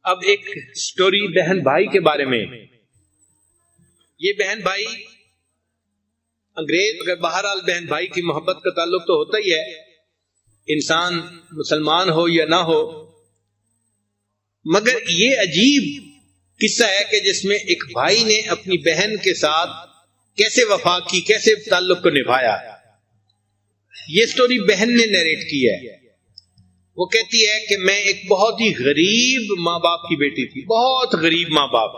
اب ایک سٹوری بہن بھائی کے بارے میں. یہ بہن بھائی انگریز، اگر بہرحال بہن بھائی کی محبت کا تعلق تو ہوتا ہی ہے، انسان مسلمان ہو یا نہ ہو، مگر یہ عجیب قصہ ہے کہ جس میں ایک بھائی نے اپنی بہن کے ساتھ کیسے وفا کی، کیسے تعلق کو نبھایا. یہ سٹوری بہن نے نیریٹ کی ہے. وہ کہتی ہے کہ میں ایک بہت ہی غریب ماں باپ کی بیٹی تھی، بہت غریب ماں باپ،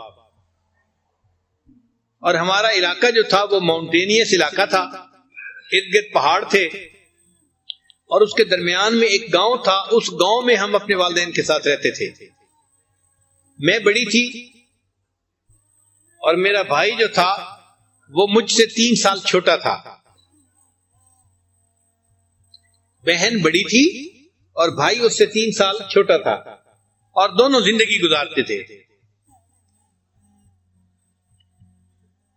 اور ہمارا علاقہ جو تھا وہ ماؤنٹینیس علاقہ تھا، ارد گرد پہاڑ تھے، اور اس کے درمیان میں ایک گاؤں تھا. اس گاؤں میں ہم اپنے والدین کے ساتھ رہتے تھے. میں بڑی تھی اور میرا بھائی جو تھا وہ مجھ سے 3 سال چھوٹا تھا. بہن بڑی تھی اور بھائی اس سے 3 سال چھوٹا تھا، اور دونوں زندگی گزارتے تھے.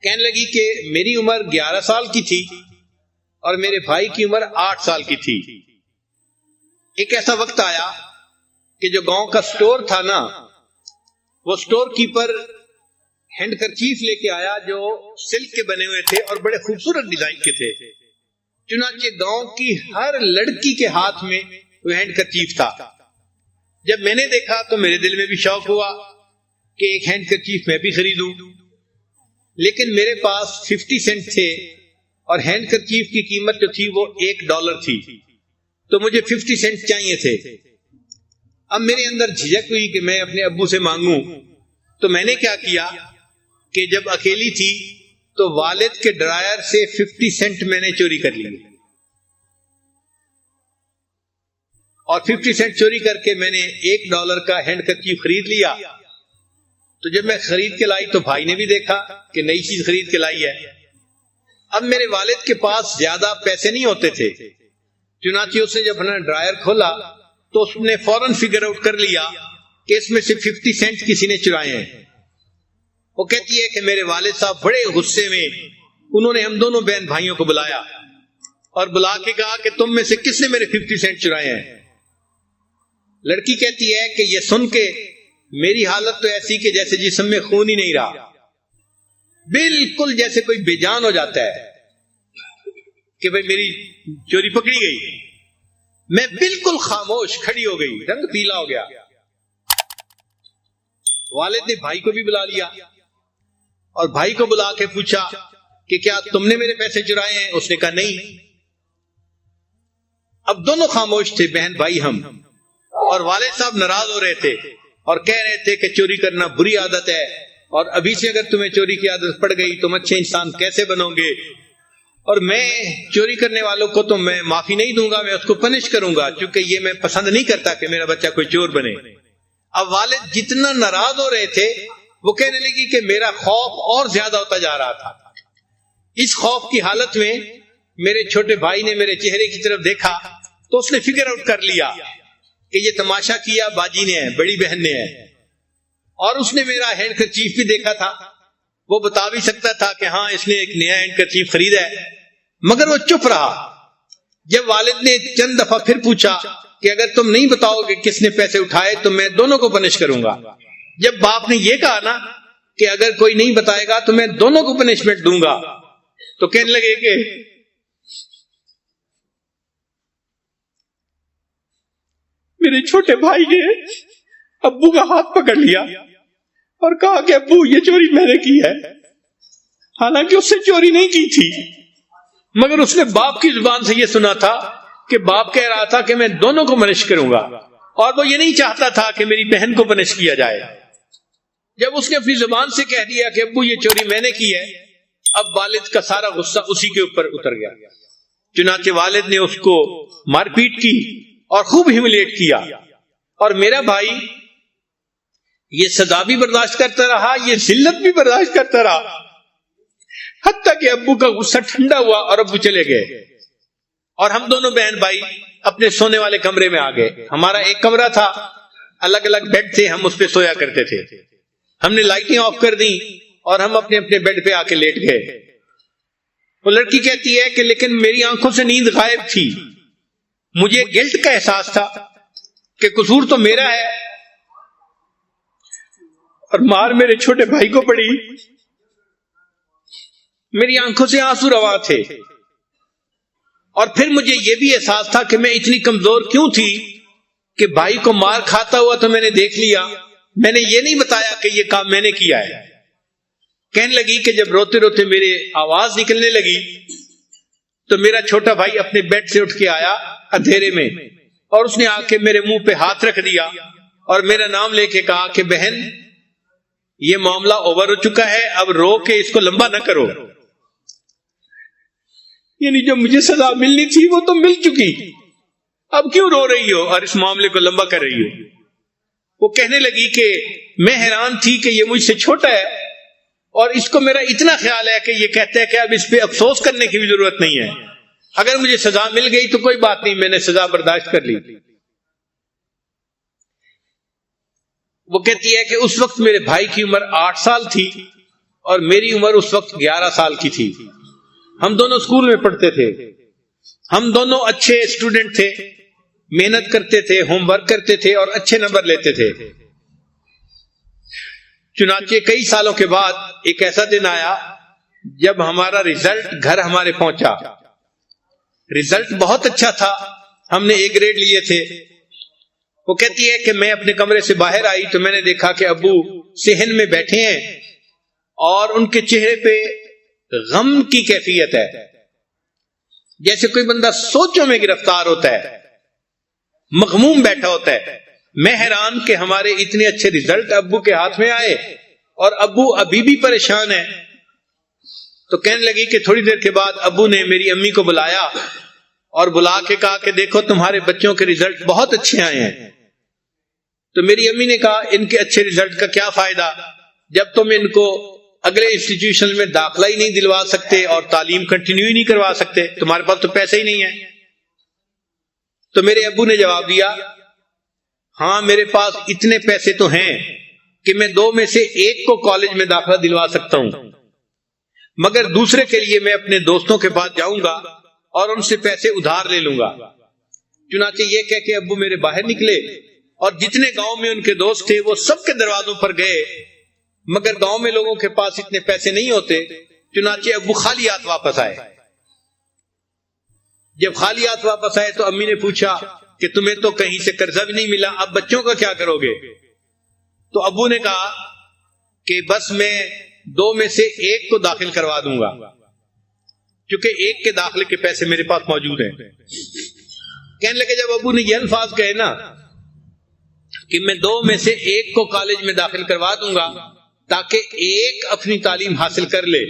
کہنے لگی کہ میری عمر 11 سال کی تھی اور میرے بھائی کی عمر 8 سال کی تھی. ایک ایسا وقت آیا کہ جو گاؤں کا سٹور تھا نا، وہ سٹور کیپر ہینڈ کرچیف لے کے آیا جو سلک کے بنے ہوئے تھے اور بڑے خوبصورت ڈیزائن کے تھے. چنانچہ گاؤں کی ہر لڑکی کے ہاتھ میں وہ ہینڈ کرچیف تھا. جب میں نے دیکھا تو میرے دل میں بھی شوق ہوا کہ ایک ہینڈ کرچیف میں بھی خریدوں، لیکن میرے پاس 50 سینٹ تھے اور ہینڈ کرچیف کی قیمت جو تھی وہ $1 تھی، تو مجھے 50 سینٹ چاہیے تھے. اب میرے اندر جھجک ہوئی کہ میں اپنے ابو سے مانگوں، تو میں نے کیا کیا کہ جب اکیلی تھی تو والد کے ڈرائر سے 50 سینٹ میں نے چوری کر لی، اور 50 سینٹ چوری کر کے میں نے $1 کا ہینڈ کرچیف خرید لیا. تو جب میں خرید کے لائی تو بھائی نے بھی دیکھا کہ نئی چیز خرید کے لائی ہے. اب میرے والد کے پاس زیادہ پیسے نہیں ہوتے تھے، چنانچہ اس نے جب اپنا ڈرائر کھولا تو اس نے فوراً فگر آؤٹ کر لیا کہ اس میں سے 50 سینٹ کسی نے چرائے ہیں. وہ کہتی ہے کہ میرے والد صاحب بڑے غصے میں انہوں نے ہم دونوں بہن بھائیوں کو بلایا اور بلا کے کہا کہ تم میں سے کس نے میرے 50 سینٹ چرائے ہیں. لڑکی کہتی ہے کہ یہ سن کے میری حالت تو ایسی کہ جیسے جسم میں خون ہی نہیں رہا، بالکل جیسے کوئی بے جان ہو جاتا ہے کہ بھئی میری چوری پکڑی گئی. میں بالکل خاموش کھڑی ہو گئی، رنگ پیلا ہو گیا. والد نے بھائی کو بھی بلا لیا اور بھائی کو بلا کے پوچھا کہ کیا تم نے میرے پیسے چرائے ہیں؟ اس نے کہا نہیں. اب دونوں خاموش تھے، بہن بھائی ہم، اور والد صاحب ناراض ہو رہے تھے اور کہہ رہے تھے کہ چوری کرنا بری عادت ہے، اور ابھی سے اگر تمہیں چوری کی عادت پڑ گئی تم اچھے انسان کیسے بنو گے، اور میں چوری کرنے والوں کو تو میں معافی نہیں دوں گا، میں اس کو پنش کروں گا، کیونکہ یہ میں پسند نہیں کرتا کہ میرا بچہ کوئی چور بنے. اب والد جتنا ناراض ہو رہے تھے وہ کہنے لگی کہ میرا خوف اور زیادہ ہوتا جا رہا تھا. اس خوف کی حالت میں میرے چھوٹے بھائی نے میرے چہرے کی طرف دیکھا تو اس نے فگر آؤٹ کر لیا کہ یہ تماشا کیا باجی نے ہے، بڑی بہن نے ہے، اور اس نے میرا ہینڈ کرچیف بھی دیکھا تھا. وہ بتا بھی سکتا تھا کہ ہاں اس نے ایک نیا ہینڈ کرچیف خریدا ہے، مگر وہ چپ رہا. جب والد نے چند دفعہ پھر پوچھا کہ اگر تم نہیں بتاؤ کہ کس نے پیسے اٹھائے تو میں دونوں کو پنش کروں گا. جب باپ نے یہ کہا نا کہ اگر کوئی نہیں بتائے گا تو میں دونوں کو پنشمنٹ دوں گا، تو کہنے لگے کہ میرے چھوٹے بھائی نے ابو کا ہاتھ پکڑ لیا اور کہا کہ ابو یہ چوری میں نے کی ہے. حالانکہ اس سے چوری نہیں کی تھی، مگر اس نے باپ کی زبان سے یہ سنا تھا کہ باپ کہہ رہا تھا کہ میں دونوں کو پنش کروں گا، اور وہ یہ نہیں چاہتا تھا کہ میری بہن کو پنش کیا جائے. جب اس نے اپنی زبان سے کہہ دیا کہ ابو یہ چوری میں نے کی ہے، اب والد کا سارا غصہ اسی کے اوپر اتر گیا. چنانچہ والد نے اس کو مار پیٹ کی اور خوب ہیوملیٹ کیا، اور میرا بھائی یہ سزا بھی برداشت کرتا رہا، یہ ذلت بھی برداشت کرتا رہا، حتیٰ کہ ابو کا غصہ ٹھنڈا ہوا اور ابو چلے گئے، اور ہم دونوں بہن بھائی اپنے سونے والے کمرے میں آ گئے. ہمارا ایک کمرہ تھا، الگ الگ بیڈ تھے، ہم اس پہ سویا کرتے تھے. ہم نے لائٹیں آف کر دی اور ہم اپنے اپنے بیڈ پہ آ کے لیٹ گئے. وہ لڑکی کہتی ہے کہ لیکن میری آنکھوں سے نیند غائب تھی. مجھے گلٹ کا احساس تھا کہ قصور تو میرا ہے، اور مار میرے چھوٹے بھائی کو پڑی. میری آنکھوں سے آنسو رواں تھے. اور پھر مجھے یہ بھی احساس تھا کہ میں اتنی کمزور کیوں تھی کہ بھائی کو مار کھاتا ہوا تو میں نے دیکھ لیا, میں نے یہ نہیں بتایا کہ یہ کام میں نے کیا ہے. کہنے لگی کہ جب روتے روتے میرے آواز نکلنے لگی تو میرا چھوٹا بھائی اپنے بیڈ سے اٹھ کے آیا اندھیرے میں, اور اس نے آ کے میرے منہ پہ ہاتھ رکھ دیا اور میرا نام لے کے کہا کہ بہن یہ معاملہ اوور ہو چکا ہے, اب رو کے اس کو لمبا نہ کرو. یعنی جو مجھے سزا ملنی تھی وہ تو مل چکی, اب کیوں رو رہی ہو اور اس معاملے کو لمبا کر رہی ہو. وہ کہنے لگی کہ میں حیران تھی کہ یہ مجھ سے چھوٹا ہے اور اس کو میرا اتنا خیال ہے کہ یہ کہتا ہے کہ اب اس پہ افسوس کرنے کی بھی ضرورت نہیں ہے, اگر مجھے سزا مل گئی تو کوئی بات نہیں, میں نے سزا برداشت کر لی. وہ کہتی ہے کہ اس وقت میرے بھائی کی عمر 8 سال تھی اور میری عمر اس وقت 11 سال کی تھی. ہم دونوں اسکول میں پڑھتے تھے, ہم دونوں اچھے اسٹوڈنٹ تھے, محنت کرتے تھے, ہوم ورک کرتے تھے اور اچھے نمبر لیتے تھے. چنانچہ کئی سالوں کے بعد ایک ایسا دن آیا جب ہمارا رزلٹ گھر ہمارے پہنچا. رزلٹ بہت اچھا تھا, ہم نے A گریڈ لیے تھے. وہ کہتی ہے کہ میں اپنے کمرے سے باہر آئی تو میں نے دیکھا کہ ابو صحن میں بیٹھے ہیں اور ان کے چہرے پہ غم کی کیفیت ہے, جیسے کوئی بندہ سوچوں میں گرفتار ہوتا ہے, مغموم بیٹھا ہوتا ہے. میں حیران کہ ہمارے اتنے اچھے رزلٹ ابو کے ہاتھ میں آئے اور ابو ابھی بھی پریشان ہے. تو کہنے لگی کہ تھوڑی دیر کے بعد ابو نے میری امی کو بلایا اور بلا کے کہا کہ دیکھو تمہارے بچوں کے رزلٹ بہت اچھے آئے ہیں. تو میری امی نے کہا ان کے اچھے رزلٹ کا کیا فائدہ جب تم ان کو اگلے انسٹیٹیوشن میں داخلہ ہی نہیں دلوا سکتے اور تعلیم کنٹینیو ہی نہیں کروا سکتے, تمہارے پاس تو پیسے ہی نہیں ہیں. تو میرے ابو نے جواب دیا ہاں میرے پاس اتنے پیسے تو ہیں کہ میں 2 میں سے 1 کو کالج میں داخلہ دلوا سکتا ہوں, مگر دوسرے کے لیے میں اپنے دوستوں کے پاس جاؤں گا اور ان سے پیسے ادھار لے لوں گا. چنانچہ یہ کہہ کے ابو میرے باہر نکلے اور جتنے گاؤں میں ان کے دوست تھے وہ سب کے دروازوں پر گئے, مگر گاؤں میں لوگوں کے پاس اتنے پیسے نہیں ہوتے. چنانچہ ابو خالی ہاتھ واپس آئے. جب خالی ہاتھ واپس آئے تو امی نے پوچھا کہ تمہیں تو کہیں سے قرضہ بھی نہیں ملا, اب بچوں کا کیا کرو گے؟ تو ابو نے کہا کہ بس میں 2 میں سے 1 کو داخل کروا دوں گا, کیونکہ 1 کے داخلے کے پیسے میرے پاس موجود ہیں. کہنے لگے جب ابو نے یہ الفاظ کہے نا کہ میں 2 میں سے 1 کو کالج میں داخل کروا دوں گا تاکہ 1 اپنی تعلیم حاصل کر لے,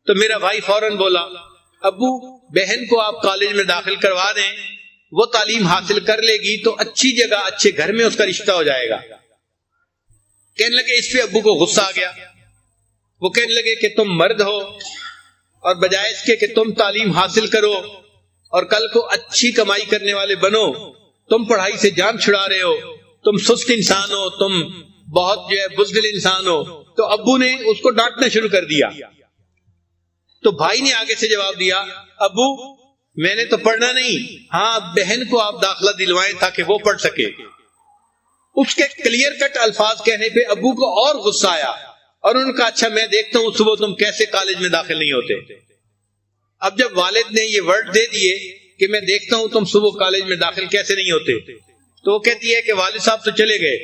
تو میرا بھائی فوراً بولا ابو بہن کو آپ کالج میں داخل کروا دیں, وہ تعلیم حاصل کر لے گی تو اچھی جگہ اچھے گھر میں اس کا رشتہ ہو جائے گا. کہنے لگے اس پہ ابو کو غصہ آ گیا. وہ کہنے لگے کہ تم مرد ہو اور بجائے اس کے کہ تم تعلیم حاصل کرو اور کل کو اچھی کمائی کرنے والے بنو, تم پڑھائی سے جان چھڑا رہے ہو, تم سست انسان ہو, تم بہت بزدل انسان ہو. تو ابو نے اس کو ڈانٹنا شروع کر دیا. تو بھائی نے آگے سے جواب دیا ابو میں نے تو پڑھنا نہیں, ہاں بہن کو آپ داخلہ دلوائیں تاکہ وہ پڑھ سکے. اس کے کلیئر کٹ الفاظ کہنے پہ ابو کو اور غصہ آیا اور انہوں نے کہا اچھا میں دیکھتا ہوں صبح تم کیسے کالج میں داخل نہیں ہوتے. اب جب والد نے یہ ورڈ دے دیے کہ میں دیکھتا ہوں تم صبح کالج میں داخل کیسے نہیں ہوتے, تو وہ کہتی ہے کہ والد صاحب تو چلے گئے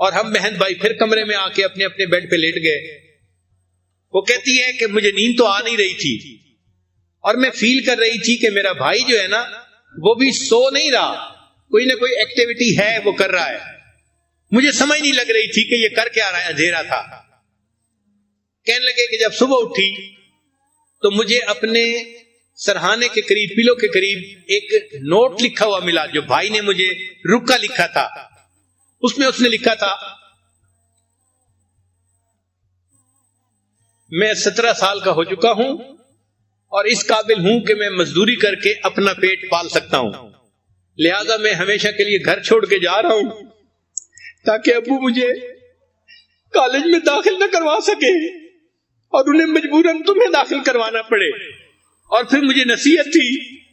اور ہم بہن بھائی پھر کمرے میں آ کے اپنے اپنے بیڈ پہ لیٹ گئے. وہ کہتی ہے کہ مجھے نیند تو آ نہیں رہی تھی اور میں فیل کر رہی تھی کہ میرا بھائی جو ہے نا وہ بھی سو نہیں رہا, کوئی نہ کوئی ایکٹیویٹی ہے وہ کر رہا ہے. مجھے سمجھ نہیں لگ رہی تھی کہ یہ کر کیا رہا ہے, اندھیرا تھا. کہنے لگے کہ جب صبح اٹھی تو مجھے اپنے سرہانے کے قریب پلو کے قریب ایک نوٹ لکھا ہوا ملا جو بھائی نے مجھے رکا لکھا تھا. اس میں اس نے لکھا تھا میں 17 سال کا ہو چکا ہوں اور اس قابل ہوں کہ میں مزدوری کر کے اپنا پیٹ پال سکتا ہوں, لہذا میں ہمیشہ کے لیے گھر چھوڑ کے جا رہا ہوں تاکہ ابو مجھے کالج میں داخل نہ کروا سکے اور انہیں مجبوراً تمہیں داخل کروانا پڑے. اور پھر مجھے نصیحت تھی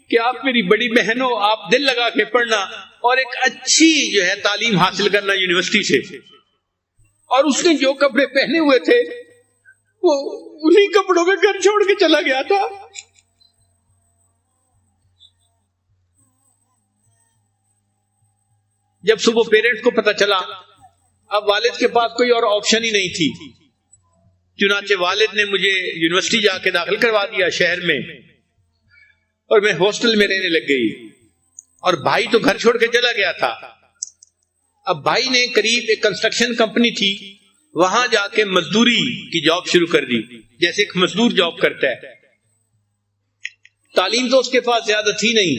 کہ آپ میری بڑی بہن ہو, آپ دل لگا کے پڑھنا اور ایک اچھی تعلیم حاصل کرنا یونیورسٹی سے. اور اس نے جو کپڑے پہنے ہوئے تھے وہ انہی کپڑوں کے گھر چھوڑ کے چلا گیا تھا. جب صبح پیرنٹ کو پتہ چلا، اب والد کے پاس کوئی اور آپشن ہی نہیں تھی، چنانچہ والد نے مجھے یونیورسٹی جا کے داخل کروا دیا شہر میں، اور میں ہاسٹل میں رہنے لگ گئی. اور بھائی تو گھر چھوڑ کے چلا گیا تھا. اب بھائی نے قریب ایک کنسٹرکشن کمپنی تھی، وہاں جا کے مزدوری کی جاب شروع کر دی، جیسے ایک مزدور جاب کرتا ہے. تعلیم تو اس کے پاس زیادہ تھی نہیں،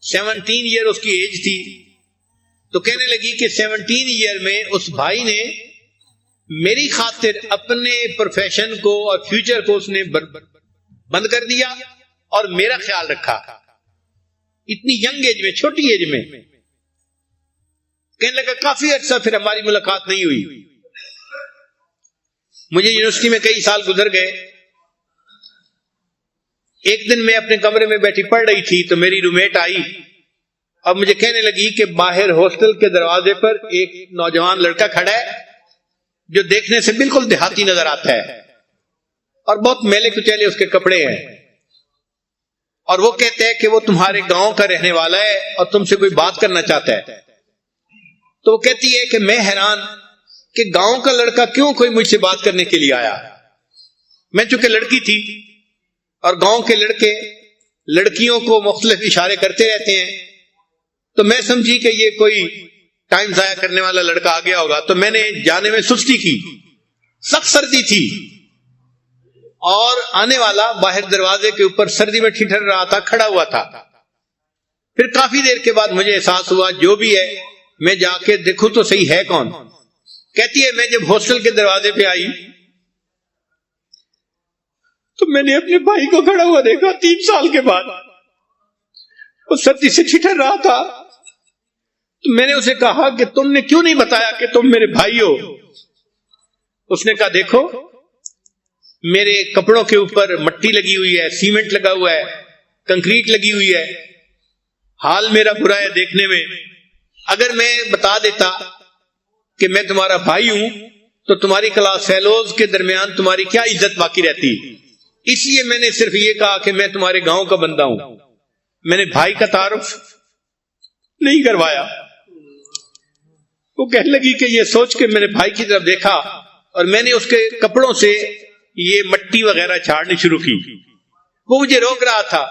17 ایئر اس کی ایج تھی. تو کہنے لگی کہ 17 ایئر میں اس بھائی نے میری خاطر اپنے پروفیشن کو اور فیوچر کو اس نے بند کر دیا اور میرا خیال رکھا. اتنی ینگ ایج میں، چھوٹی ایج میں. کہنے لگا کافی عرصہ پھر ہماری ملاقات نہیں ہوئی. مجھے یونیورسٹی میں کئی سال گزر گئے. ایک دن میں اپنے کمرے میں بیٹھی پڑھ رہی تھی تو میری رومیٹ آئی. اب مجھے کہنے لگی کہ باہر ہاسٹل کے دروازے پر ایک نوجوان لڑکا کھڑا ہے جو دیکھنے سے بالکل دیہاتی نظر آتا ہے اور بہت میلے کچیلے اس کے کپڑے ہیں، اور وہ کہتا ہے کہ وہ تمہارے گاؤں کا رہنے والا ہے اور تم سے کوئی بات کرنا چاہتا ہے. تو وہ کہتی ہے کہ میں حیران کہ گاؤں کا لڑکا کیوں کوئی مجھ سے بات کرنے کے لیے آیا. میں چونکہ لڑکی تھی اور گاؤں کے لڑکے لڑکیوں کو مختلف اشارے کرتے رہتے ہیں، تو میں سمجھی کہ یہ کوئی ٹائم ضائع کرنے والا لڑکا آ گیا ہوگا. تو میں نے جانے میں سستی کی. سخت سردی تھی اور آنے والا باہر دروازے کے اوپر سردی میں ٹھٹر رہا تھا، کھڑا ہوا تھا. پھر کافی دیر کے بعد مجھے احساس ہوا جو بھی ہے میں جا کے دیکھوں تو صحیح ہے کون. کہتی ہے میں جب ہاسٹل کے دروازے پہ آئی تو میں نے اپنے بھائی کو کھڑا ہوا دیکھا 3 سال کے بعد. وہ سردی سے ٹھٹر رہا تھا. تو میں نے اسے کہا کہ تم نے کیوں نہیں بتایا کہ تم میرے بھائی ہو. اس نے کہا دیکھو میرے کپڑوں کے اوپر مٹی لگی ہوئی ہے، سیمنٹ لگا ہوا ہے، کنکریٹ لگی ہوئی ہے، حال میرا برا ہے دیکھنے میں. اگر میں بتا دیتا کہ میں تمہارا بھائی ہوں تو تمہاری کلاس فیلوز کے درمیان تمہاری کیا عزت باقی رہتی. اس لیے میں نے صرف یہ کہا کہ میں تمہارے گاؤں کا بندہ ہوں. میں نے بھائی کا تعارف نہیں کروایا. وہ کہنے لگی کہ یہ سوچ کے میں نے بھائی کی طرف دیکھا اور میں نے اس کے کپڑوں سے یہ مٹی وغیرہ چھاڑنی شروع کی. وہ مجھے روک رہا تھا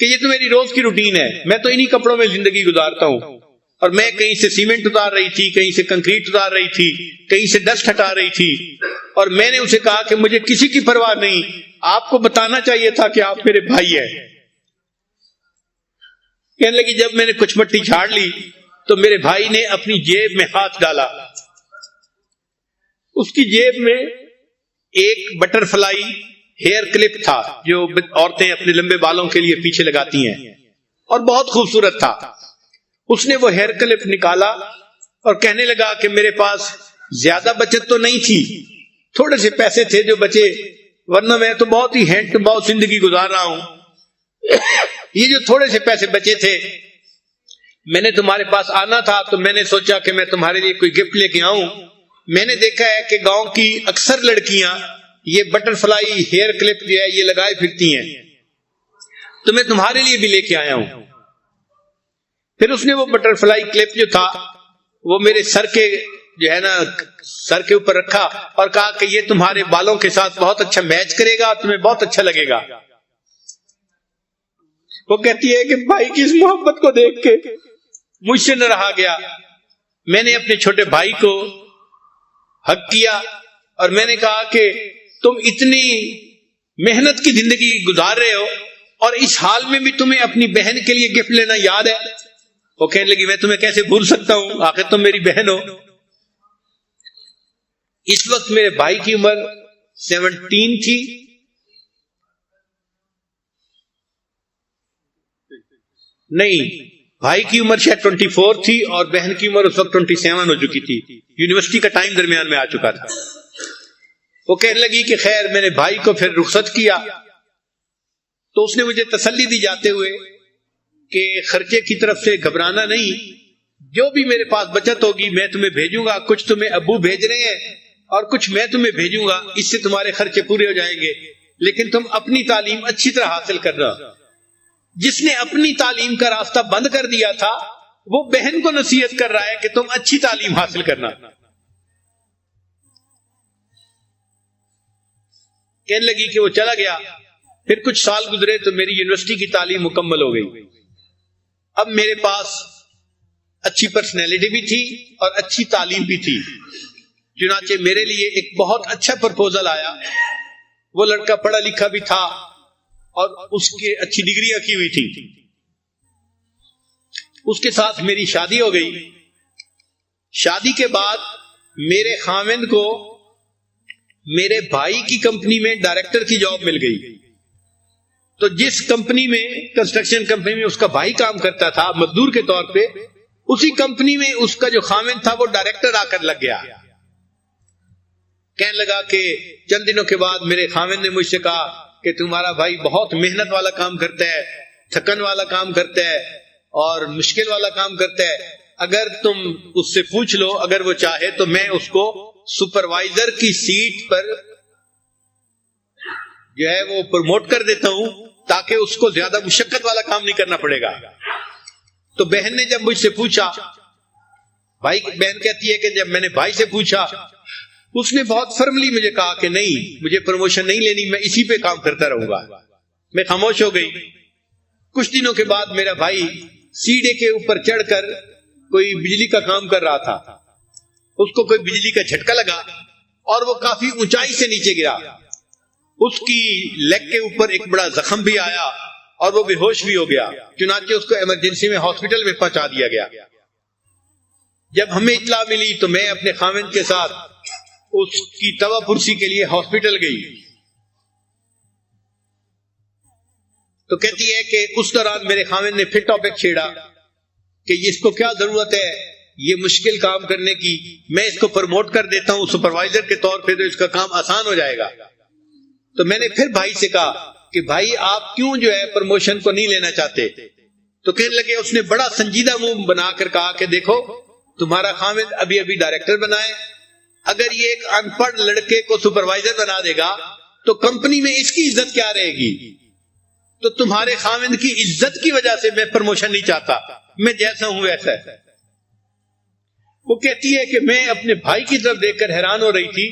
کہ یہ تو میری روز کی روٹین ہے، میں تو انہی کپڑوں میں زندگی گزارتا ہوں. اور میں کہیں سے سیمنٹ اتار رہی تھی، کہیں سے کنکریٹ اتار رہی تھی، کہیں سے ڈسٹ ہٹا رہی تھی. اور میں نے اسے کہا کہ مجھے کسی کی پرواہ نہیں، آپ کو بتانا چاہیے تھا کہ آپ میرے بھائی ہیں. کہنے لگی جب میں نے کچھ مٹی جھاڑ لی تو میرے بھائی نے اپنی جیب میں ہاتھ ڈالا. اس کی جیب میں ایک بٹر فلائی ہیئر کلپ تھا جو عورتیں اپنے لمبے بالوں کے لیے پیچھے لگاتی ہیں، اور بہت خوبصورت تھا. اس نے وہ ہیئر کلپ نکالا اور کہنے لگا کہ میرے پاس زیادہ بچت تو نہیں تھی، تھوڑے سے پیسے تھے جو بچے، ورنہ میں تو بہت ہی ہینڈ ٹو باؤ زندگی گزار رہا ہوں. یہ جو تھوڑے سے پیسے بچے تھے، میں نے تمہارے پاس آنا تھا تو میں نے سوچا کہ میں تمہارے لیے کوئی گفٹ لے کے آؤں. میں نے دیکھا ہے کہ گاؤں کی اکثر لڑکیاں یہ بٹر فلائی ہیئر کلپ جو ہے یہ لگائے پھرتی ہیں، تو میں تمہارے لیے بھی لے کے آیا ہوں. پھر اس نے وہ بٹر فلائی کلپ جو تھا وہ میرے سر کے جو ہے نا سر کے اوپر رکھا اور کہا کہ یہ تمہارے بالوں کے ساتھ بہت اچھا میچ کرے گا، تمہیں بہت اچھا لگے گا. وہ کہتی ہے کہ بھائی کی اس محبت کو دیکھ کے مجھ سے نہ رہا گیا. میں نے اپنے چھوٹے بھائی کو حق کیا اور میں نے کہا کہ تم اتنی محنت کی زندگی گزار رہے ہو اور اس حال میں بھی تمہیں اپنی بہن کے لیے گفٹ لینا یاد ہے. وہ کہنے لگی میں تمہیں کیسے بھول سکتا ہوں، آخر تم میری بہن ہو. اس وقت میرے بھائی کی عمر 17 تھی. نہیں، بھائی کی عمر شاید 24 تھی اور بہن کی عمر اس وقت 27 ہو چکی تھی. یونیورسٹی کا ٹائم درمیان میں آ چکا تھا. وہ کہنے لگی کہ خیر میں نے بھائی کو پھر رخصت کیا تو اس نے مجھے تسلی دی جاتے ہوئے کہ خرچے کی طرف سے گھبرانا نہیں، جو بھی میرے پاس بچت ہوگی میں تمہیں بھیجوں گا، کچھ تمہیں ابو بھیج رہے ہیں اور کچھ میں تمہیں بھیجوں گا، اس سے تمہارے خرچے پورے ہو جائیں گے، لیکن تم اپنی تعلیم اچھی طرح حاصل کرنا۔ جس نے اپنی تعلیم کا راستہ بند کر دیا تھا وہ بہن کو نصیحت کر رہا ہے کہ تم اچھی تعلیم حاصل کرنا۔ کہنے لگی کہ وہ چلا گیا، پھر کچھ سال گزرے تو میری یونیورسٹی کی تعلیم مکمل ہو گئی۔ اب میرے پاس اچھی پرسنالٹی بھی تھی اور اچھی تعلیم بھی تھی، چنانچہ میرے لیے ایک بہت اچھا پرپوزل آیا۔ وہ لڑکا پڑھا لکھا بھی تھا اور اس کے اچھی ڈگریاں کی ہوئی تھی۔ اس کے ساتھ میری شادی ہو گئی۔ شادی کے بعد میرے خاوند کو میرے بھائی کی کمپنی میں ڈائریکٹر کی جاب مل گئی۔ تو جس کمپنی میں، کنسٹرکشن کمپنی میں اس کا بھائی کام کرتا تھا مزدور کے طور پہ، اسی کمپنی میں اس کا جو خاوند تھا وہ ڈائریکٹر آ کر لگ گیا۔ کہنے لگا کہ چند دنوں کے بعد میرے خاوند نے مجھ سے کہا کہ تمہارا بھائی بہت محنت والا کام کرتا ہے، تھکن والا کام کرتا ہے اور مشکل والا کام کرتا ہے، اگر تم اس سے پوچھ لو، اگر وہ چاہے تو میں اس کو سپروائزر کی سیٹ پر جو ہے وہ پروموٹ کر دیتا ہوں تاکہ اس کو زیادہ مشقت والا کام نہیں کرنا پڑے گا۔ تو بہن نے جب مجھ سے پوچھا، بہن کہتی ہے کہ جب میں نے بھائی سے پوچھا، اس نے بہت فرملی مجھے کہا کہ نہیں، مجھے پروموشن نہیں لینی، میں اسی پہ کام کرتا رہوں گا۔ میں خاموش ہو گئی۔ کچھ دنوں کے بعد میرا بھائی سیڑھے کے اوپر چڑھ کر کوئی بجلی کا کام کر رہا تھا، اس کو کوئی بجلی کا جھٹکا لگا اور وہ کافی اونچائی سے نیچے گرا۔ اس کی لیگ کے اوپر ایک بڑا زخم بھی آیا اور وہ بے ہوش بھی ہو گیا، چنانچہ اس کو ایمرجنسی میں ہاسپٹل میں پہنچا دیا گیا۔ جب ہمیں اطلاع ملی تو میں اپنے خاوند کے ساتھ اس کی توا پرسی کے لیے ہاسپٹل گئی۔ تو کہتی ہے کہ اس دوران میرے خاوند نے پھر ٹاپک چھیڑا کہ اس کو کیا ضرورت ہے یہ مشکل کام کرنے کی، میں اس کو پروموٹ کر دیتا ہوں سپروائزر کے طور پہ تو اس کا کام آسان ہو جائے گا۔ تو میں نے پھر بھائی سے کہا کہ بھائی آپ کیوں جو ہے پروموشن کو نہیں لینا چاہتے؟ تو کہنے لگے، اس نے بڑا سنجیدہ منہ بنا کر کہا کہ دیکھو تمہارا خاوند ابھی ابھی ڈائریکٹر بنا ہے، اگر یہ ایک ان پڑھ لڑکے کو سپروائزر بنا دے گا تو کمپنی میں اس کی عزت کیا رہے گی؟ تو تمہارے خاوند کی عزت کی وجہ سے میں پروموشن نہیں چاہتا، میں جیسا ہوں ویسا ہے۔ وہ کہتی ہے کہ میں اپنے بھائی کی طرف دیکھ کر حیران ہو رہی تھی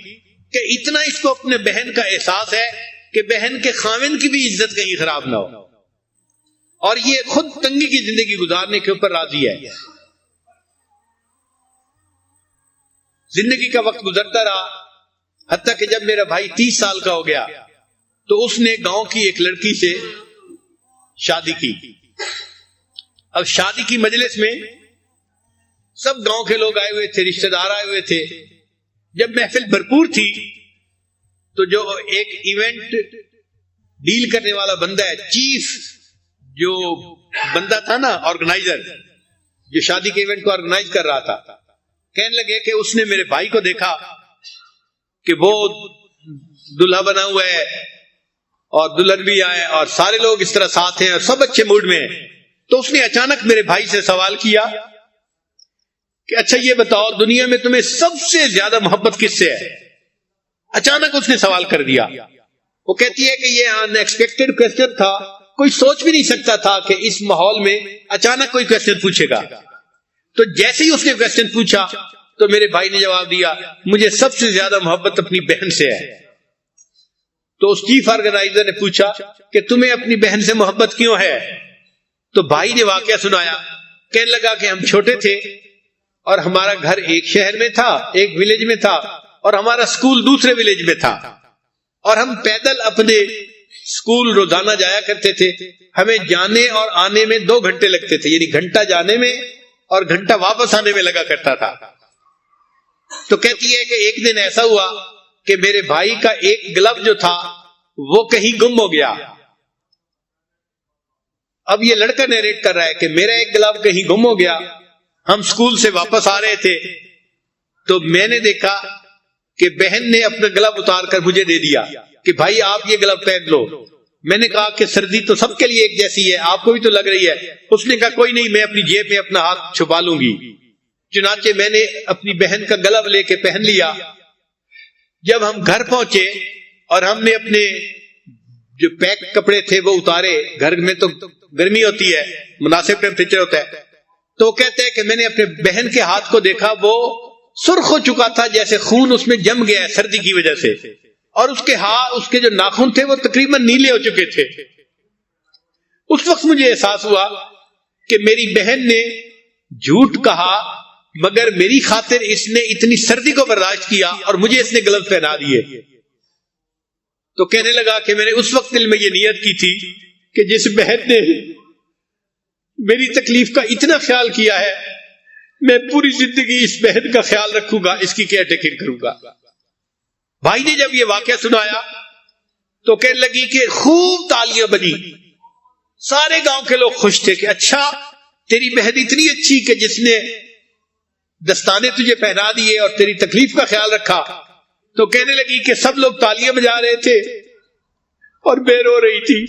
کہ اتنا اس کو اپنے بہن کا احساس ہے کہ بہن کے خاوند کی بھی عزت کہیں خراب نہ ہو، اور یہ خود تنگی کی زندگی گزارنے کے اوپر راضی ہے۔ زندگی کا وقت گزرتا رہا، حتیٰ کہ جب میرا بھائی 30 سال کا ہو گیا تو اس نے گاؤں کی ایک لڑکی سے شادی کی۔ اب شادی کی مجلس میں سب گاؤں کے لوگ آئے ہوئے تھے، رشتہ دار آئے ہوئے تھے۔ جب محفل بھرپور تھی تو جو ایک ایونٹ ڈیل کرنے والا بندہ ہے، چیف جو بندہ تھا نا، آرگنائزر جو شادی کے ایونٹ کو آرگنائز کر رہا تھا، کہنے لگے کہ اس نے میرے بھائی کو دیکھا کہ وہ دلہا بنا ہوا ہے اور دلہن بھی آئے اور سارے لوگ اس طرح ساتھ ہیں اور سب اچھے موڈ میں ہیں۔ تو اس نے اچانک میرے بھائی سے سوال کیا کہ اچھا یہ بتاؤ دنیا میں تمہیں سب سے زیادہ محبت کس سے ہے؟ اچانک اس نے سوال کر دیا۔ وہ کہتی ہے کہ یہ ان ایکسپیکٹڈ کوسچن تھا، کوئی سوچ بھی نہیں سکتا تھا کہ اس ماحول میں اچانک کوئی کوسچن پوچھے گا۔ تو جیسے ہی اس نے کوسچن پوچھا تو میرے بھائی نے جواب دیا، مجھے سب سے زیادہ محبت اپنی بہن سے ہے۔ تو اس چیف آرگنائزر نے پوچھا کہ تمہیں اپنی بہن سے محبت کیوں ہے؟ تو بھائی نے واقعہ سنایا۔ کہنے لگا کہ ہم چھوٹے تھے اور ہمارا گھر ایک شہر میں تھا، ایک ولیج میں تھا، اور ہمارا سکول دوسرے ولیج میں تھا، اور ہم پیدل اپنے سکول روزانہ جایا کرتے تھے۔ ہمیں جانے اور آنے میں 2 گھنٹے لگتے تھے، یعنی گھنٹہ جانے میں اور گھنٹہ واپس آنے میں لگا کرتا تھا۔ تو کہتی ہے کہ ایک دن ایسا ہوا کہ میرے بھائی کا ایک گلو جو تھا وہ کہیں گم ہو گیا۔ اب یہ لڑکا نیریٹ کر رہا ہے کہ میرا ایک گلو کہیں گم ہو گیا، ہم سکول سے واپس آ رہے تھے تو میں نے دیکھا کہ بہن نے اپنا گلو اتار کر مجھے دے دیا کہ بھائی آپ یہ گلو پہن لو۔ میں نے کہا کہ سردی تو سب کے لیے ایک جیسی ہے، آپ کو بھی تو لگ رہی ہے۔ اس نے کہا کوئی نہیں، میں اپنی جیب میں اپنا ہاتھ چھپا لوں گی۔ چنانچہ میں نے اپنی بہن کا گلب لے کے پہن لیا. جب ہم گھر پہنچے اور ہم نے اپنے جو پیک کپڑے تھے وہ اتارے، گھر میں تو گرمی ہوتی ہے، مناسب ٹیمپریچر ہوتا ہے، تو کہتے ہیں کہ میں نے اپنے بہن کے ہاتھ کو دیکھا، وہ سرخ ہو چکا تھا، جیسے خون اس میں جم گیا ہے سردی کی وجہ سے، اور اس کے جو ناخن تھے وہ تقریباً نیلے ہو چکے تھے. اس وقت مجھے احساس ہوا کہ میری بہن نے جھوٹ کہا، مگر میری خاطر اس نے اتنی سردی کو برداشت کیا اور مجھے اس نے گلوز پہنا دیے. تو کہنے لگا کہ میں نے اس وقت دل میں یہ نیت کی تھی کہ جس بہن نے میری تکلیف کا اتنا خیال کیا ہے، میں پوری زندگی اس بہن کا خیال رکھوں گا، اس کی کیئر ٹیکنگ کروں گا. بھائی نے جب یہ واقعہ سنایا تو کہنے لگی کہ خوب تالیاں بنی، سارے گاؤں کے لوگ خوش تھے کہ اچھا تیری بہن اتنی اچھی کہ جس نے دستانے تجھے پہنا دیے اور تیری تکلیف کا خیال رکھا. تو کہنے لگی کہ سب لوگ تالیاں بجا رہے تھے اور میں رو رہی تھی،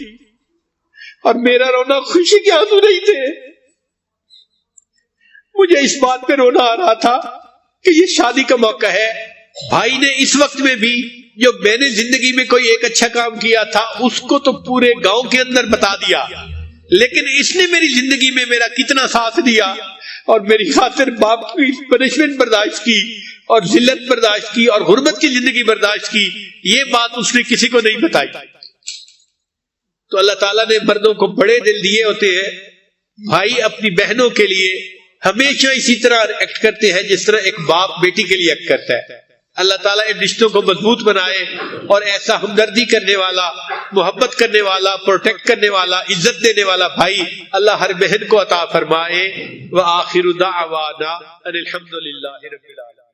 اور میرا رونا خوشی کے آنسو نہیں تھے. مجھے اس بات پہ رونا آ رہا تھا کہ یہ شادی کا موقع ہے. بھائی نے اس وقت میں بھی جو میں نے زندگی میں کوئی ایک اچھا کام کیا تھا اس کو تو پورے گاؤں کے اندر بتا دیا، لیکن اس نے میری زندگی میں میرا کتنا ساتھ دیا اور میری خاطر باپ کی پنشمنٹ برداشت کی اور ذلت برداشت کی اور غربت کی زندگی برداشت کی، یہ بات اس نے کسی کو نہیں بتائی. تو اللہ تعالیٰ نے مردوں کو بڑے دل دیے ہوتے ہیں. بھائی اپنی بہنوں کے لیے ہمیشہ اسی طرح ایکٹ کرتے ہیں جس طرح ایک باپ بیٹی کے لیے ایکٹ کرتا ہے. اللہ تعالیٰ ان رشتوں کو مضبوط بنائے اور ایسا ہمدردی کرنے والا، محبت کرنے والا، پروٹیکٹ کرنے والا، عزت دینے والا بھائی اللہ ہر بہن کو عطا فرمائے. وآخر دعوانا ان الحمد للہ رب العالمین.